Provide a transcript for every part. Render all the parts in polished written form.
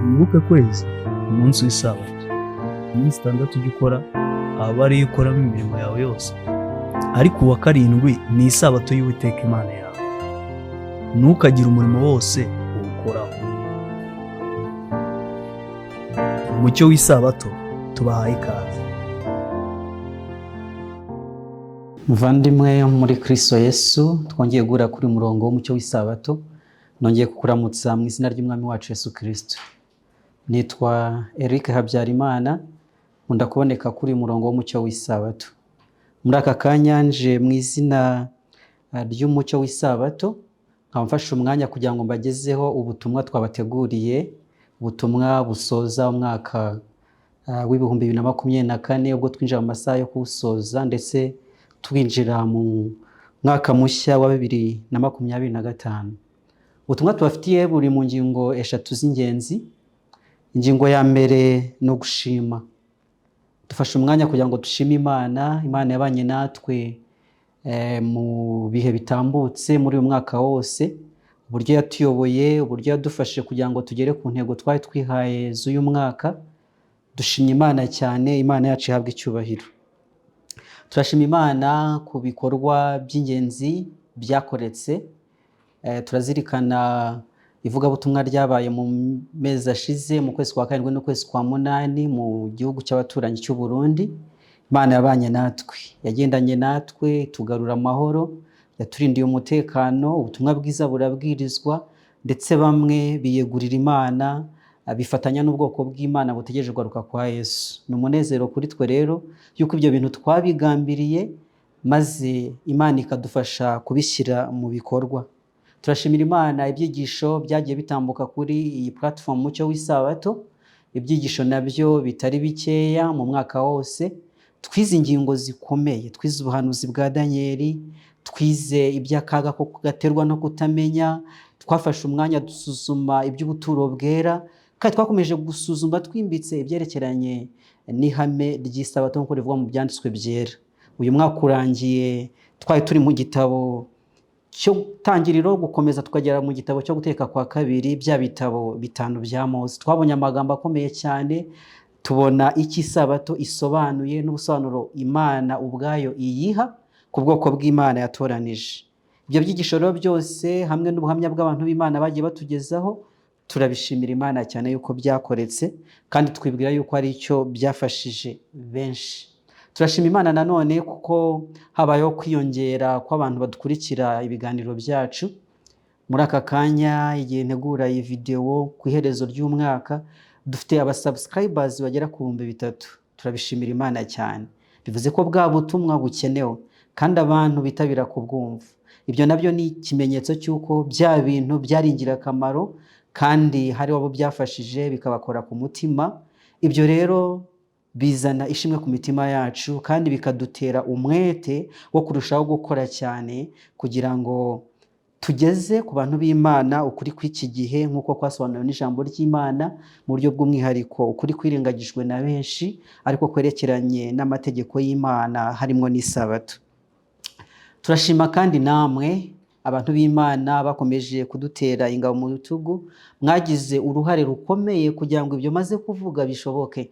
wibuke kwezi umunsi w'isabato, iminsi 6 ujya ukora aba ariyo ukoramo imirimo yawe yose, ariko uwa karindwi ni isabato y'Uwiteka Imana yawe, ntukagire umurimo wose uwukoraho. Umucyo w'isabato tubahaye ikaze. Muvandimwe muri Kristo Yesu, twongeye guhura kuri murongo w'umucyo w'isabato. Nongeye kukuramutsa mu izina ry'Umwami wacu Yesu Kristo. Nitwa Eric Habyarimana, nkunda kuboneka kuri murongo w'umucyo w'isabato. Muri aka kanya nje mu izina ry'umucyo w'isabato, nkamfasha umwanya kugira ngo mbagezeho ubutumwa twabateguriye, ubutumwa busoza umwaka w'ibihumbi 2024, ubwo twinjira mu masaha yo kuwusoza ndetse twinjira mu mwaka mushya wa 2025. Ubutumwa tubafitiye buri mu ngingo 3 z'ingenzi. Ingingo ya mbere no gushima. Dufashe umwanya kugira ngo dushime Imana. Imana yabanye natwe mu bihe bitambutse muri uyu mwaka wose, uburyo yatuyoboye, uburyo yadufashe kugira ngo tugere ku ntego twari twihaye z'uyu mwaka. Dushimye Imana cyane, Imana yacu ihabwa icyubahiro. Turashima Imana ku bikorwa by'ingenzi byakoretse. Turazirikana ivugabutumwa ryabaye mu mezi ashize, mu kwezi kwa 7 n'ukwezi kwa 8 mu gihugu cy'abaturanyi cy'u Burundi. Imana yabanye natwe, yagendanye natwe, tugarura amahoro, yaturindiye umutekano, ubutumwa bwiza burabwirizwa, ndetse bamwe biyegurira Imana, bifatanya n'ubwoko bw'Imana butegereje kugaruka kwa Yesu. Ni umunezero kuri twe rero yuko ibyo bintu twabigambiriye, maze Imana ikadufasha kubishyira mu bikorwa. Turashimira Imana ibyigisho byagiye bitambuka kuri iyi platform Mucyo w'isabato. Ibyigisho nabyo bitari bikeya mu mwaka wose. Twize ingingo zikomeye, twize ubuhanuzi bwa Danieli, twize iby'akaga ko gaterwa no kutamenya, twafashe umwanya dusuzuma iby'ubuturo bwera, kandi twakomeje gusuzuma twimbitse ibyerekeranye n'ihame ry'isabato nk'uko rivuga mu byanditswe byera. Uyu mwaka urangiye twari turi mu gitabo cyo tangiriro, gukomeza tukagera mu gitabo cyo guteka kwa kabiri, bya bitabo 5 bya Mose. Twabonye amagambo akomeye cyane, tubona iki isabato isobanuye n'ubusobanuro Imana ubwayo iyiha ku bwoko bw'Imana yatoranije. Ibyo byigisho rero byose hamwe n'ubuhamya bw'abantu b'Imana bagiye batugezaho, turabishimira Imana cyane yuko byakoretse, kandi twibwira yuko ari icyo byafashije benshi. Turashima Imana nanone kuko habayeho kwiyongera kw'abantu badukurikira ibiganiro byacu. Muri aka kanya igihe ntegura iyi video ku iherezo ry'umwaka, dufite abasubscribers bagera ku 3,000. Turabishimira Imana cyane. Bivuze ko bwa butumwa bukenewe kandi abantu bitabira kubwumva. Ibyo nabyo ni ikimenyetso cy'uko bya bintu byari ingirakamaro kandi hari abo byafashije bikabakora ku mutima. Ibyo rero bizana ishimwe ku mitima yacu kandi bikadutera umwete wo kurushaho gukora cyane kugira ngo tugeze ku bantu b'Imana ukuri kw'iki gihe nk'uko kwasobanuriwe n'ijambo ry'Imana mu buryo bw'umwihariko, ukuri kwirengagijwe na benshi ariko kwerekeranye n'amategeko y'Imana harimo n'isabato. Turashima kandi namwe abantu b'Imana bakomeje kudutera ingabo mu rutugu, mwagize uruhare rukomeye kugira ngo ibyo maze kuvuga bishoboke.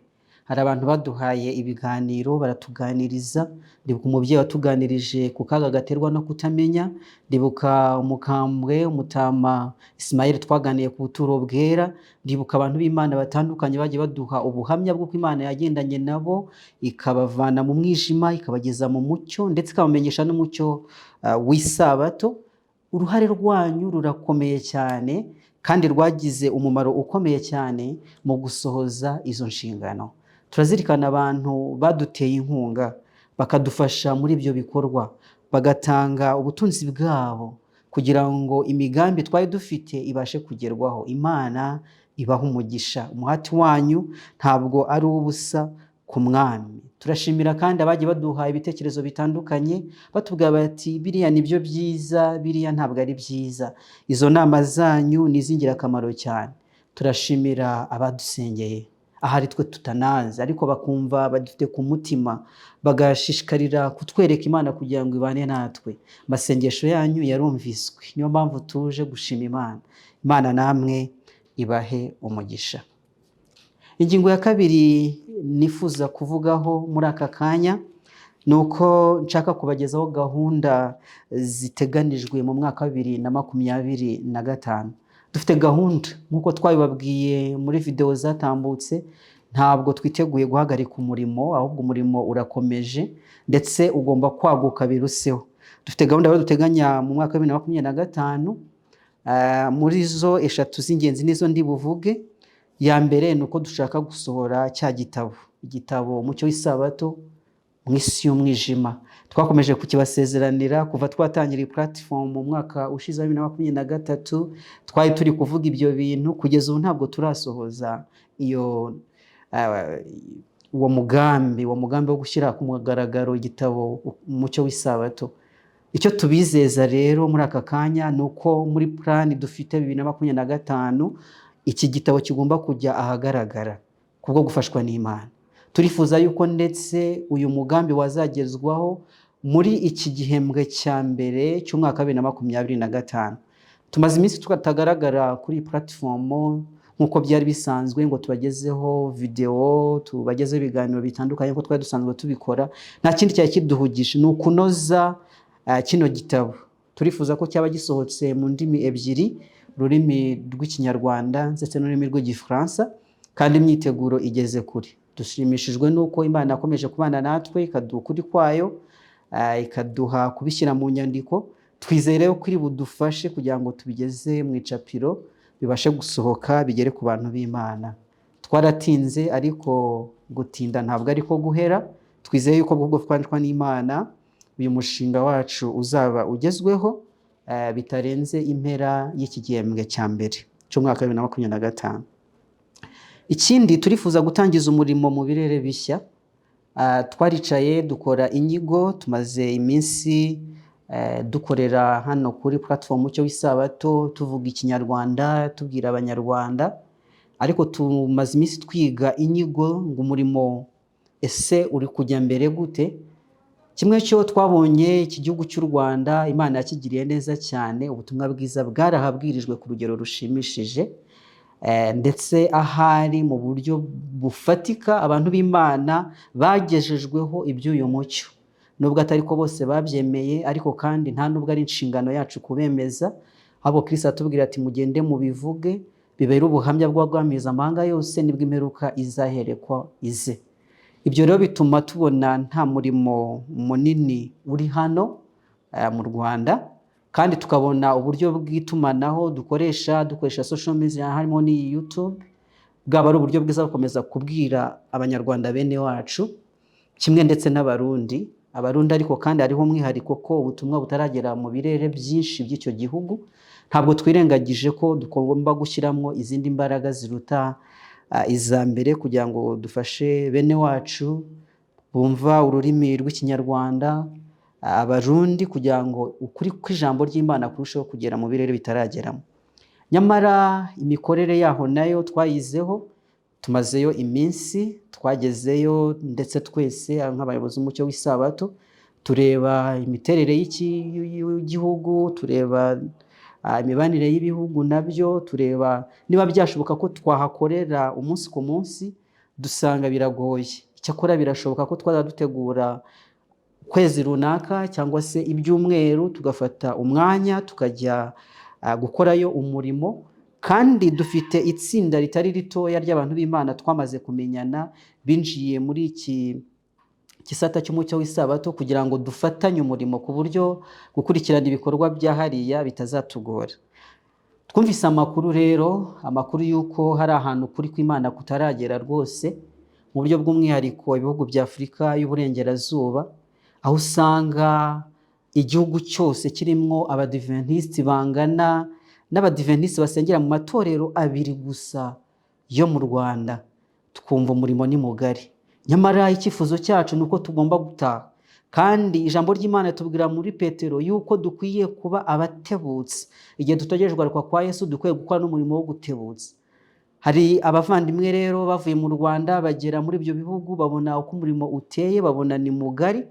Hari abantu baduhaye ibiganiro, baratuganiriza. Ndibuka umubyeyi watuganirije ku kaga gaterwa no kutamenya, ndibuka umukambwe umutama Ismael twaganiye ku buturo bwera, ndibuka abantu b'Imana batandukanye bagiye baduha ubuhamya bw'uko Imana yagendanye nabo, ikabavana mu mwijima ikabageza mu mucyo, ndetse ikabamenyesha n'umucyo w'isabato. Uruhare rwanyu rurakomeye cyane kandi rwagize umumaro ukomeye cyane mu gusohoza izo nshingano. Turazirikana abantu baduteye inkunga, bakadufasha muri ibyo bikorwa, bagatanga ubutunzi bwabo kugira ngo imigambi twari dufite ibashe kugerwaho. Imana ibaha umugisha. Umuhati wanyu ntabwo ari ubusa ku Mwami. Turashimira kandi abagiye baduha ibitekerezo bitandukanye, batubwira bati biriya nibyo byiza, biriya ntabwo ari byiza. Izo nama zanyu ni iz'ingirakamaro cyane. Turashimira abadusengeye, ahari twe tutanazi ariko bakumva badufite ku mutima, bagashishikarira kutwereka Imana kugira ngo ibane natwe. Amasengesho yanyu yarumviswe, niyo mpamvu tuje gushima Imana. Imana namwe ibahe umugisha. Ingingo ya kabiri nifuza kuvugaho muri aka kanya ni uko nshaka kubagezaho gahunda ziteganijwe mu mwaka wa 2025. Dufite gahunda nk'uko twabibabwiye muri video zatambutse, ntabwo twiteguye guhagarika umurimo, ahubwo umurimo urakomeje ndetse ugomba kwaguka biruseho. Dufite gahunda duteganya mu mwaka wa 2025, muri zo 3 z'ingenzi nizo ndi buvuge. Ya mbere ni uko dushaka gusohora cya igitabo Umucyo w'Isabato mu isi y'umwijima. Twakomeje kukibasezeranira kuva twatangira platform mu mwaka ushize wa 2023, twari turi kuvuga ibyo bintu, kugeza ubu ntabwo turasohoza uwo mugambi wo gushyira ku mugaragaro igitabo Umucyo w'Isabato. Icyo tubizeza rero muri aka kanya ni uko muri plan dufite 2025 iki gitabo kigomba kujya ahagaragara kubwo gufashwa n'Imana. Turifuza yuko ndetse uyu mugambi wazagezwaho muri iki gihembwe cya mbere cy'umwaka wa 2025. Tumaze iminsi tutagaragara kuri platform nk'uko byari bisanzwe ngo tubagezeho video, tubagezeho ibiganiro bitandukanye ko twari dusanzwe tubikora. Nta kindi cyari kiduhugisha ni ukunoza kino gitabo. Turifuza ko cyaba gisohotse mu ndimi ebyiri, ururimi rw'Ikinyarwanda ndetse n'ururimi rw'Igifaransa, kandi imyiteguro igeze kure. Dushimishijwe nuko Imana yakomeje kubana natwe, ikaduha ukuri kwayo, ikaduha kubishyira mu nyandiko. Twizere ko iri budufashe kugira ngo tubigeze mu icapiro, bibashe gusohoka, bigere ku bantu b'Imana. Twaratinze, ariko gutinda ntabwo ariko guhera. Twizeye yuko ubwo twandikwa n'Imana uyu mushinga wacu uzaba ugezweho bitarenze impera y'iki gihembwe cya mbere cy'umwaka wa 2025. Ikindi turifuza gutangiza umurimo mu birere bishya. Twaricaye dukora inyigo, tumaze iminsi dukorera hano kuri platform Umucyo w'Isabato, tuvuga Ikinyarwanda, tubwira Abanyarwanda, ariko tumaze iminsi twiga inyigo ngo umurimo ese uri kujya mbere gute. Kimwe cyo twabonye iki gihugu cy'u Rwanda Imana yakigiriye neza cyane, ubutumwa bwiza bwarahabwirijwe ku rugero rushimishije, ndetse ahari mu buryo bufatika abantu b'Imana bagejejweho iby'uyu mucyo. Nubwo atari ko bose babyemeye, ariko kandi nta nubwo ari inshingano yacu kubemeza, ahubwo Kristo atubwira ati mugende mubivuge, bibere ubuhamya bw'abagwamiza amahanga yose, nibwo imperuka izaherekwa ize. Ibyo rero bituma tubona nta murimo munini uri hano mu Rwanda, kandi tukabona uburyo bw'itumanaho dukoresha social media, harimo ni YouTube, bwaba ari uburyo bwiza gukomeza kubwira Abanyarwanda bene wacu, kimwe ndetse n'Abarundi. Ariko kandi hariho umwihariko ko ubutumwa butaragera mu birere byinshi by'icyo gihugu. Ntabwo twirengagije ko tugomba gushyiramo izindi mbaraga ziruta iza mbere kugira ngo dufashe bene wacu bumva ururimi rw'Ikinyarwanda, Abarundi, kugira ngo ukuri kw'ijambo ry'Imana kurusheho kugera mu birere bitarageramo. Nyamara imikorere yaho nayo twayizeho, tumazeyo iminsi, twagezeyo ndetse twese nk'abayobozi b'Umucyo w'Isabato, tureba imiterere y'igihugu, tureba imibanire y'ibihugu nabyo, tureba niba byashoboka ko twahakorera umunsi ku munsi, dusanga biragoye. Icyakora birashoboka ko dutegura kwezi runaka cyangwa se ibyumweru, tugafata umwanya tukajya gukorayo umurimo. Kandi dufite itsinda ritari ritoya ry'abantu b'Imana twamaze kumenyana, binjiye muri iki gisata cy'Umucyo w'Isabato, kugira ngo dufatanye umurimo ku buryo gukurikirana ibikorwa bya hariya bitazatugora. Twumvise amakuru rero, amakuru y'uko hari ahantu kuri kw'Imana kutaragera rwose, mu buryo bw'umwihariko ibihugu bya Afurika y'Uburengerazuba, aho usanga igihugu cyose kirimo Abadiventisiti bangana n'Abadiventisiti basengera mu matorero 2 gusa yo mu Rwanda. Twumva umurimo ni mugari. Nyamara icyifuzo cyacu nuko tugomba gutaha, kandi ijambo ry'Imana tubwira muri Petero yuko dukwiye kuba abatebutse. Igihe dutegereje kugaruka kwa Yesu, dukwiye gukora n'umurimo wo gutebutsa. Hari abavandimwe rero bavuye mu Rwanda bagera muri ibyo bihugu, babona uko umurimo uteye, babona ni mugari,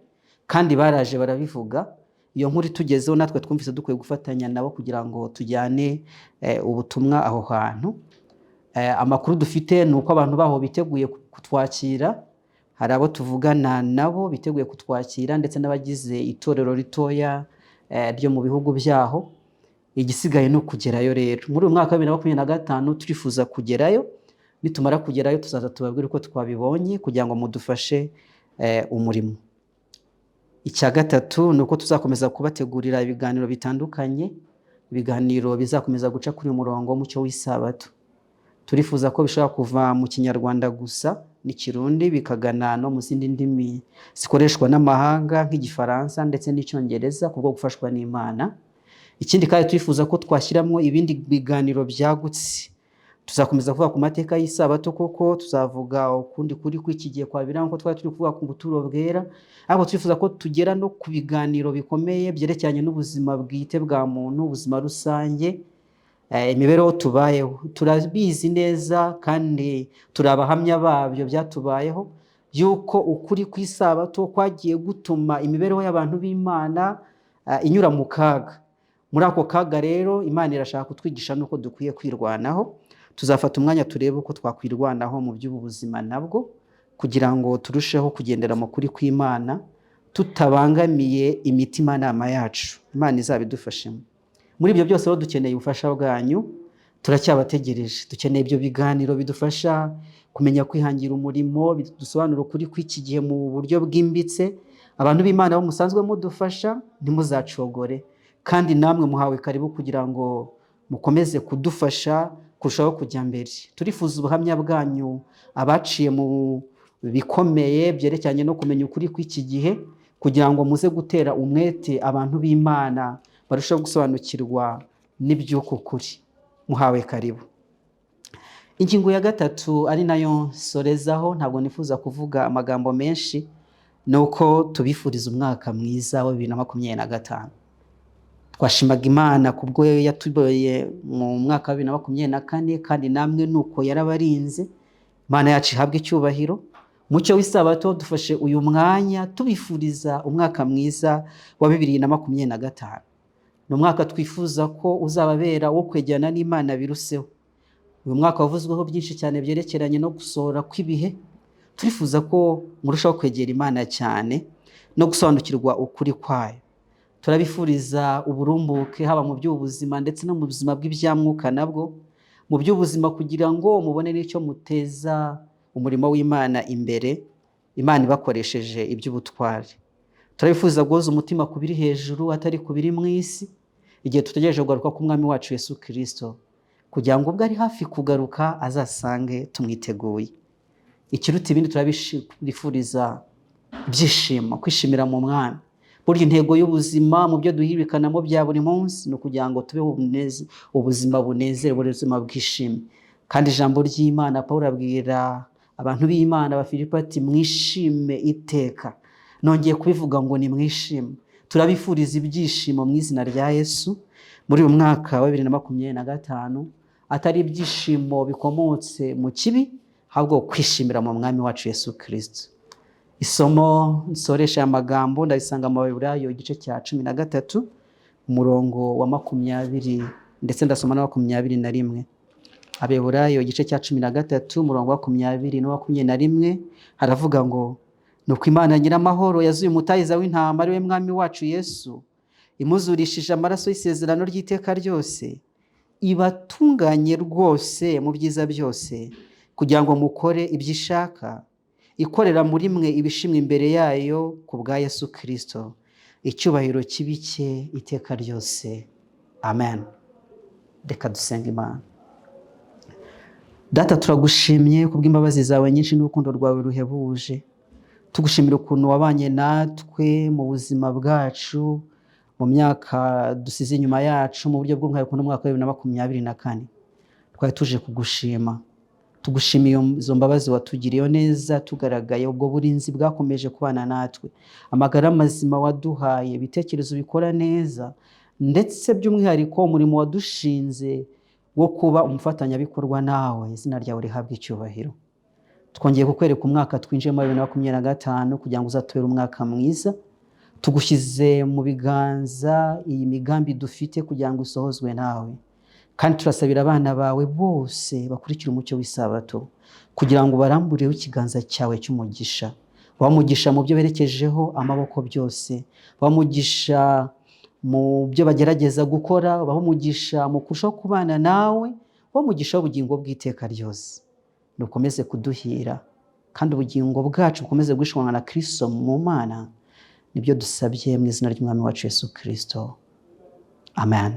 kandi baraje barabivuga. Iyo nkuru tugezeho natwe twumvise dukwiye gufatanya nabo kugira ngo tujyane ubutumwa aho hantu. Amakuru dufite ni uko abantu baho biteguye kutwakira, hari abo tuvugana nabo biteguye kutwakira ndetse n'abagize itorero ritoya ryo mu bihugu byaho. Igisigaye ni ukugerayo rero. Muri uyu mwaka wa 2025 turifuza kugerayo, nitumara kugerayo tuzaza tubabwire uko twabibonye kugira ngo mudufashe umurimo. Icya gatatu ni uko tuzakomeza kubategurira ibiganiro bitandukanye, ibiganiro bizakomeza guca kuri umurongo w'umucyo w'isabato. Turifuza ko bishobora kuva mu Kinyarwanda gusa n'Ikirundi bikagana no mu zindi ndimi zikoreshwa n'amahanga nk'Igifaransa ndetse n'Icyongereza kubwo gufashwa n'Imana. Ikindi kandi turifuza ko twashyiramo ibindi biganiro byagutse. Tuzakomeza kuvuga ku mateka y'isabato, koko tuzavuga ukundi kuri kw'iki gihe kwa biranga ko twari turi kuvuga ku buturo bwera, ariko turifuza ko tugera no ku biganiro bikomeye byerekeranye n'ubuzima bwite bwa muntu, ubuzima rusange, imibereho tubayeho. Turabizi neza kandi turabahamya babyo byatubayeho yuko ukuri kw'isabato kwagiye gutuma imibereho y'abantu b'Imana inyura mu kaga. Muri ako kaga rero Imana irashaka kutwigisha nuko dukwiye kwirwanaho. Tuzafata umwanya turebe uko twakwirwanaho mu by'ubuzima nabwo kugira ngo turusheho kugendera mu kuri kw'Imana tutabangamiye imitimanama yacu. Imana izabidufashemo. Muri ibyo byose rero dukeneye ubufasha bwanyu, turacyabategereje. Dukeneye ibyo biganiro bidufasha kumenya kwihangira umurimo, bidusobanura ukuri kw'iki gihe mu buryo bwimbitse. Abantu b'Imana bo musanzwe mudufasha, ntimuzacogore, kandi namwe muhawe karibu kugira ngo mukomeze kudufasha kurushaho kujya mbere. Turifuza ubuhamya bwanyu, abaciye mu bikomeye byerekeranye no kumenya ukuri kw'iki gihe, kugira ngo muze gutera umwete abantu b'Imana barushaho gusobanukirwa n'iby'uko kuri. Muhawe karibu. Ingingo ya gatatu ari nayo sorezaho, ntabwo nifuza kuvuga amagambo menshi, ni uko tubifuriza umwaka mwiza wa 2025. Twashimaga Imana kubwo yatuboye mu mwaka wa 2024, kandi namwe nuko yarabarinze. Imana yacu ihabwe icyubahiro. Mucyo w'isabato dufashe uyu mwanya tubifuriza umwaka mwiza wa 2025. Ni umwaka twifuza ko uzababera wo kwegerana n'Imana biruseho. Uyu mwaka wavuzweho byinshi cyane byerekeranye no gusohora kw'ibihe. Turifuza ko murushaho kwegera Imana cyane no gusobanukirwa ukuri kwayo. Turabifuriza uburumbuke haba mu by'ubuzima ndetse no mu buzima bw'ibyamwuka nabwo. Mu by'ubuzima kugira ngo mubone n'icyo muteza umurimo w'Imana imbere, Imana ibakoresheje iby'ubutwari. Turabifuza guhoza umutima ku biri hejuru atari ku biri mu isi, igihe tutegereje kugaruka k'Umwami wacu Yesu Kristo, kugira ngo ubwo ari hafi kugaruka azasange tumwiteguye. Ikiruta ibindi turabifuriza ibyishimo, kwishimira mu Mwami. Burya intego y'ubuzima mu byo duhirikanamo bya buri munsi ni ukugira ngo tube ubuzima bunezere, ubuzima bwishimye. Kandi ijambo ry'Imana Pawulo abwira abantu b'Imana ba Filipo ati mwishime iteka. Nongeye kubivuga ngo ni mwishime. Turabifuriza ibyishimo mu izina rya Yesu muri uyu mwaka wa 2025, atari ibyishimo bikomotse mu kibi, ahubwo kwishimira mu Mwami wacu Yesu Kristo. Isomo nsoresha amagambo ndabisanga mu Baheburayo igice cya 13 umurongo wa 20 ndetse ndasoma na 21. Abaheburayo igice cya 13 umurongo wa 20 no 21 haravuga ngo nuko Imana Nyiramahoro yazuye umutahiza w'intama ari we Mwami wacu Yesu, imuzurishije amaraso y'isezerano ry'iteka ryose, ibatunganye rwose mu byiza byose kugira ngo mukore ibyishaka, ikorera muri mwe ibishimwe imbere yayo ku bwa Yesu Kristo, icyubahiro kibike iteka ryose. Amen. Reka dusenga Imana. Data, turagushimye kubw'imbabazi zawe nyinshi n'urukundo rwawe ruhebuje. Tugushimira ukuntu wabanye natwe mu buzima bwacu mu myaka dusize inyuma yacu, mu buryo bw'umwihariko no mu mwaka wa 2024. Twari tuje kugushima. Tugushimiye izo mbabazi watugiriye neza, tugaragaye ubwo burinzi bwakomeje kubana natwe, amagara mazima waduhaye, ibitekerezo bikora neza, ndetse by'umwihariko umurimo wadushinze wo kuba umufatanyabikorwa nawe. Izina ryawe rihabwe icyubahiro. Twongeye kukwereka umwaka twinjiyemo 2025 kugira ngo uzatubere umwaka mwiza. Tugushyize mu biganza iyi migambi dufite kugira ngo usohozwe nawe, kandi turasabira abana bawe bose bakurikira umucyo w'isabato kugira ngo barambureho ikiganza cyawe cy'umugisha, wamugisha mu byo berekejeho amaboko byose, wamugisha mu byo bagerageza gukora, wamugisha mu kurushaho kubana nawe, wamugisha ubugingo bw'iteka ryose. Nukomeze kuduhira kandi ubugingo bwacu bukomeze gushwana na Kristo mu Mana. Nibyo dusabye mu izina ry'Umwami wacu Yesu Kristo. Amen.